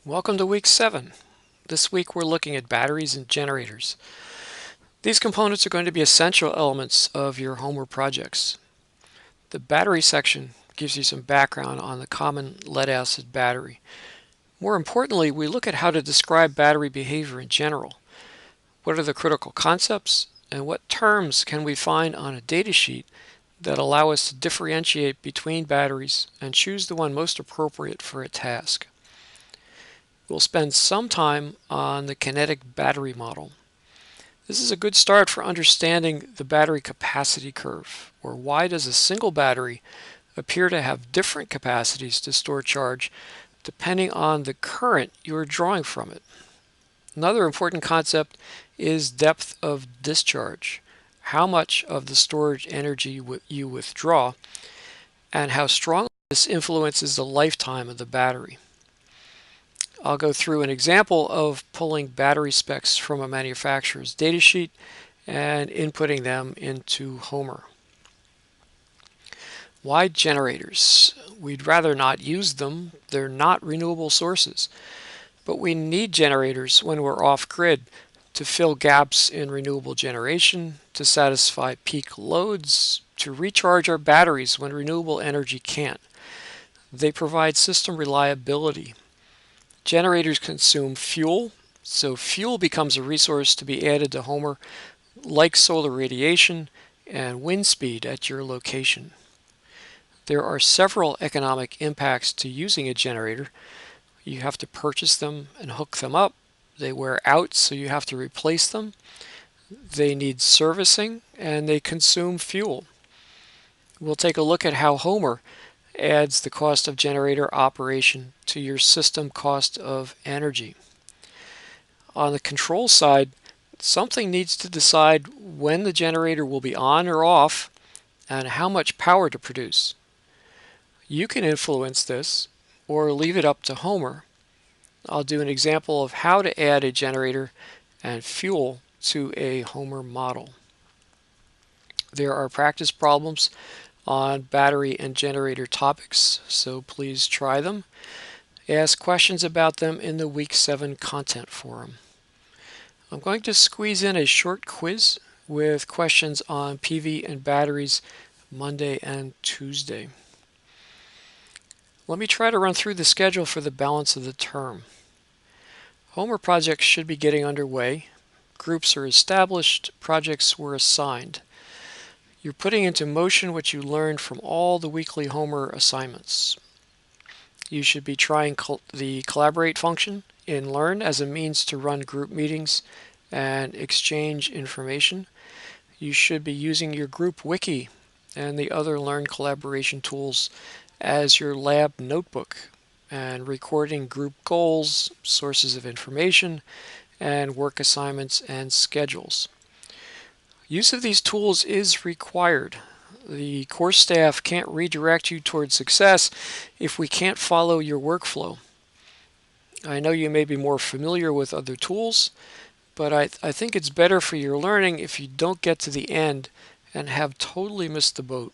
Welcome to week 7. This week we're looking at batteries and generators. These components are going to be essential elements of your Homer projects. The battery section gives you some background on the common lead-acid battery. More importantly, we look at how to describe battery behavior in general. What are the critical concepts, and what terms can we find on a datasheet that allow us to differentiate between batteries and choose the one most appropriate for a task. We'll spend some time on the kinetic battery model. This is a good start for understanding the battery capacity curve, or why does a single battery appear to have different capacities to store charge depending on the current you are drawing from it. Another important concept is depth of discharge, how much of the storage energy you withdraw, and how strongly this influences the lifetime of the battery. I'll go through an example of pulling battery specs from a manufacturer's datasheet and inputting them into Homer. Why generators? We'd rather not use them. They're not renewable sources. But we need generators when we're off-grid to fill gaps in renewable generation, to satisfy peak loads, to recharge our batteries when renewable energy can't. They provide system reliability. Generators consume fuel, so fuel becomes a resource to be added to Homer, like solar radiation and wind speed at your location. There are several economic impacts to using a generator. You have to purchase them and hook them up. They wear out, so you have to replace them. They need servicing, and they consume fuel. We'll take a look at how Homer adds the cost of generator operation to your system cost of energy. On the control side, something needs to decide when the generator will be on or off and how much power to produce. You can influence this or leave it up to Homer. I'll do an example of how to add a generator and fuel to a Homer model. There are practice problems on battery and generator topics, so please try them. Ask questions about them in the Week 7 content forum. I'm going to squeeze in a short quiz with questions on PV and batteries Monday and Tuesday. Let me try to run through the schedule for the balance of the term. Homer projects should be getting underway. Groups are established, projects were assigned. You're putting into motion what you learned from all the weekly Homer assignments. You should be trying the collaborate function in Learn as a means to run group meetings and exchange information. You should be using your group wiki and the other Learn collaboration tools as your lab notebook and recording group goals, sources of information, and work assignments and schedules. Use of these tools is required. The course staff can't redirect you towards success if we can't follow your workflow. I know you may be more familiar with other tools, but I think it's better for your learning if you don't get to the end and have totally missed the boat.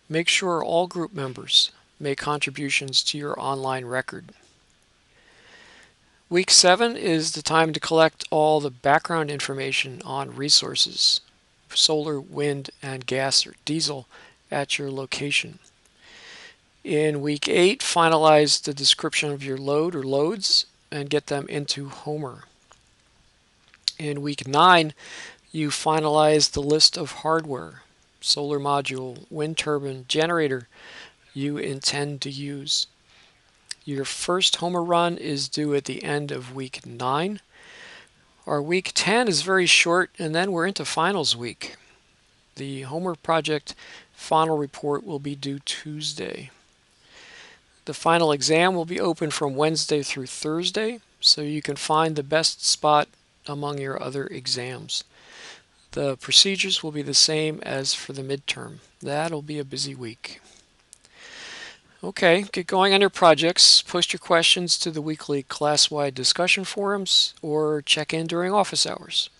Make sure all group members make contributions to your online record. Week 7 is the time to collect all the background information on resources, solar, wind, and gas or diesel at your location. In Week 8, finalize the description of your load or loads and get them into Homer. In Week 9, you finalize the list of hardware, solar module, wind turbine, generator you intend to use. Your first Homer run is due at the end of Week 9. Our Week 10 is very short, and then we're into finals week. The Homer project final report will be due Tuesday. The final exam will be open from Wednesday through Thursday, so you can find the best spot among your other exams. The procedures will be the same as for the midterm. That'll be a busy week. Okay, get going on your projects. Post your questions to the weekly class-wide discussion forums or check in during office hours.